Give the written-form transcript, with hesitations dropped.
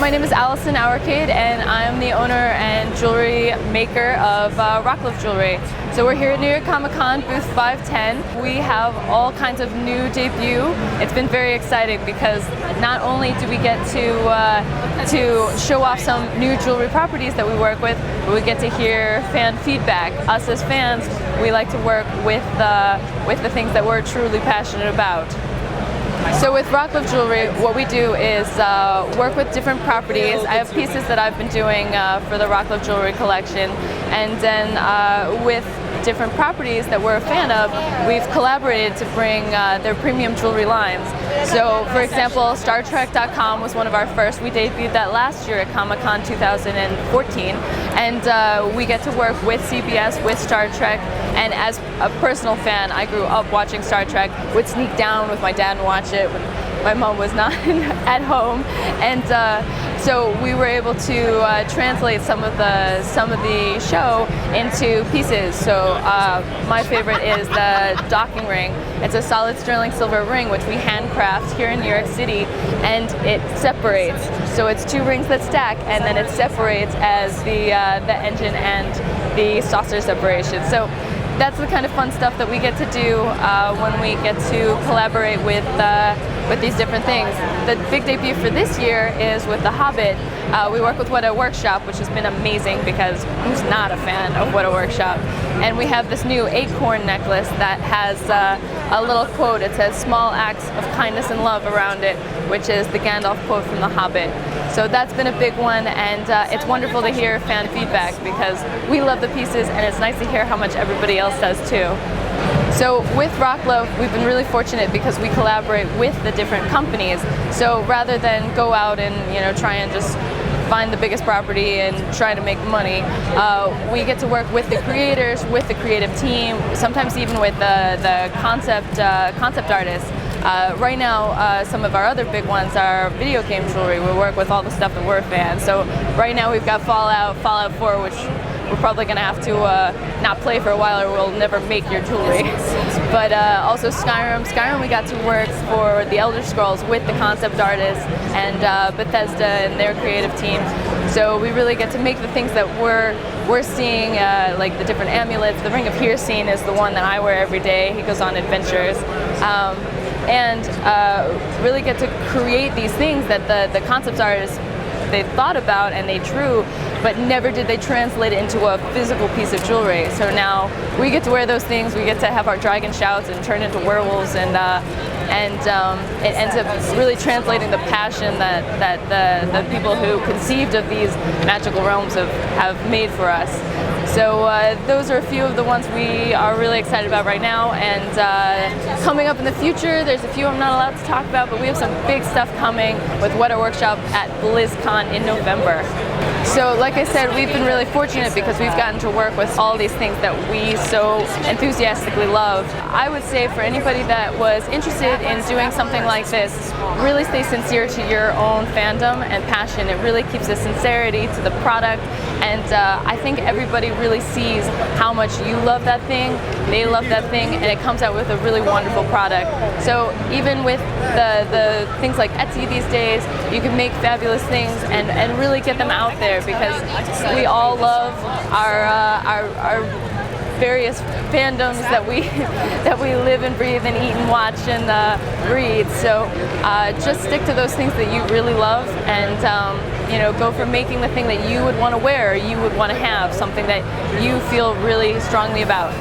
my name is Allison Hourcade, and I'm the owner and jewelry maker of RockLove Jewelry. So we're here at New York Comic Con, booth 510. We have all kinds of new debut. It's been very exciting because not only do we get to show off some new jewelry properties that we work with, but we get to hear fan feedback. Us as fans, we like to work with the things that we're truly passionate about. So with RockLove Jewelry, what we do is work with different properties. I have pieces that I've been doing for the RockLove Jewelry collection, and then with different properties that we're a fan of, we've collaborated to bring their premium jewelry lines. So for example, StarTrek.com was one of our first. We debuted that last year at Comic-Con 2014, and we get to work with CBS, with Star Trek, and as a personal fan, I grew up watching Star Trek, would sneak down with my dad and watch it when my mom was not at home, and so we were able to translate some of the show into pieces. So my favorite is the docking ring. It's a solid sterling silver ring which we handcraft here in New York City, and it separates. So it's two rings that stack, and then it separates as the engine and the saucer separation. So that's the kind of fun stuff that we get to do when we get to collaborate with these different things. The big debut for this year is with The Hobbit. We work with What a Workshop, which has been amazing because who's not a fan of What a Workshop? And we have this new acorn necklace that has a little quote. It says, "Small acts of kindness and love" around it, which is the Gandalf quote from The Hobbit. So that's been a big one, and it's wonderful to hear fan feedback because we love the pieces, and it's nice to hear how much everybody else does too. So with RockLove, we've been really fortunate because we collaborate with the different companies. So rather than go out and try and just find the biggest property and try to make money, we get to work with the creators, with the creative team, sometimes even with the concept artists. Right now, some of our other big ones are video game jewelry. We work with all the stuff that we're fans. So right now we've got Fallout 4, which we're probably going to have to not play for a while or we'll never make your jewelry. But also Skyrim. Skyrim, we got to work for the Elder Scrolls with the concept artists and Bethesda and their creative team. So we really get to make the things that we're seeing, like the different amulets. The Ring of Heresy is the one that I wear every day. He goes on adventures. And really get to create these things that the concept artists, they thought about and they drew, but never did they translate it into a physical piece of jewelry. So now we get to wear those things, we get to have our dragon shouts and turn into werewolves, and it ends up really translating the passion that the people who conceived of these magical realms have made for us. So those are a few of the ones we are really excited about right now, and coming up in the future, there's a few I'm not allowed to talk about, but we have some big stuff coming with What a Workshop at BlizzCon in November. So like I said, we've been really fortunate because we've gotten to work with all these things that we so enthusiastically love. I would say for anybody that was interested in doing something like this, really stay sincere to your own fandom and passion. It really keeps a sincerity to the product, and I think everybody really sees how much you love that thing, they love that thing, and it comes out with a really wonderful product. So even with the things like Etsy these days, you can make fabulous things and really get them out there, because we all love our various fandoms that we live and breathe and eat and watch and read. So just stick to those things that you really love, and go for making the thing that you would want to wear, or you would want to have, something that you feel really strongly about.